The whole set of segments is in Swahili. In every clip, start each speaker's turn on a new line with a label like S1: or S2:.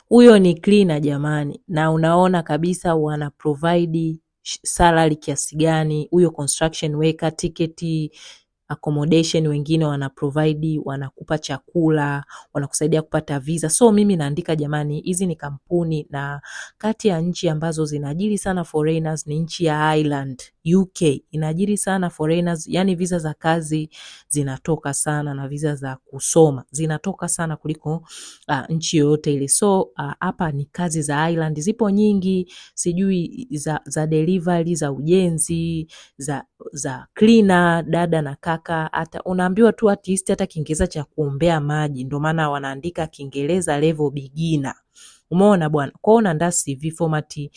S1: Huyo ni cleaner jamani, na unaona kabisa wana provide salary kiasi gani. Huyo construction worker, tiketi, accommodation, wengine wana provide, wanakupa chakula, wanakusaidia kupata visa. So mimi naandika jamani, hizi ni kampuni, na kati ya nchi ambazo zinaajiri sana foreigners ni nchi ya Ireland. UK inaajiri sana foreigners, yani visa za kazi zinatoka sana na visa za kusoma zinatoka sana kuliko nchi yoyote ile. So hapa ni kazi za Ireland zipo nyingi, sijui za delivery, za ujenzi, za cleaner, dada na kaka. Hata unaambiwa tu at least hata Kiingereza cha kuombea maji, ndio maana wanaandika Kiingereza level beginner. Umeona bwana. Kwa unaandaa CV format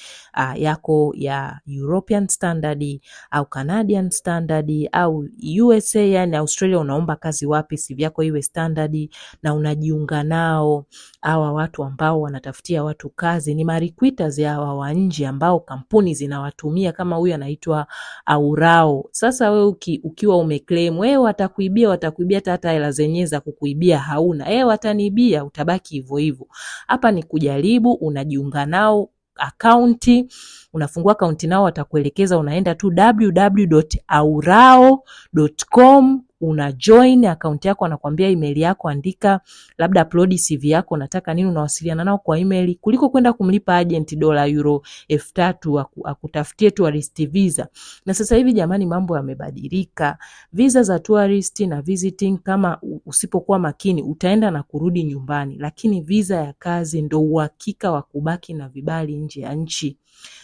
S1: yako ya European standard au Canadian standard au USA, yani Australia unaomba kazi wapi, CV yako iwe standard, na unajiunga nao. Hawa watu ambao wanatafutia watu kazi ni recruiters hawa wa nje ambao kampuni zinawatumia, kama huyu anaitwa Aurao. Sasa wewe ukiwa umeclaim, wewe watakuibia hata hela zenyewe za kukuibia hauna. Wataniibia, utabaki hivyo hivyo. Hapa ni kujaribu, unajiunga nao akaunti, unafungua akaunti nao, watakuelekeza, unaenda tu www.aurao.com, una join akaunti yako, anakuambia email yako, andika labda upload CV yako, unataka nini, unawasiliana nao kwa email, kuliko kwenda kumlipa agent dola euro 3000 akutafutie tourist visa. Na sasa hivi jamani mambo yamebadilika. Visa za tourist na visiting, kama usipokuwa makini utaenda na kurudi nyumbani, lakini visa ya kazi ndo uhakika wa kubaki na vibali nje ya nchi.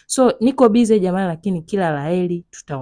S1: So niko busy jamani, lakini kila laheri, tutaona.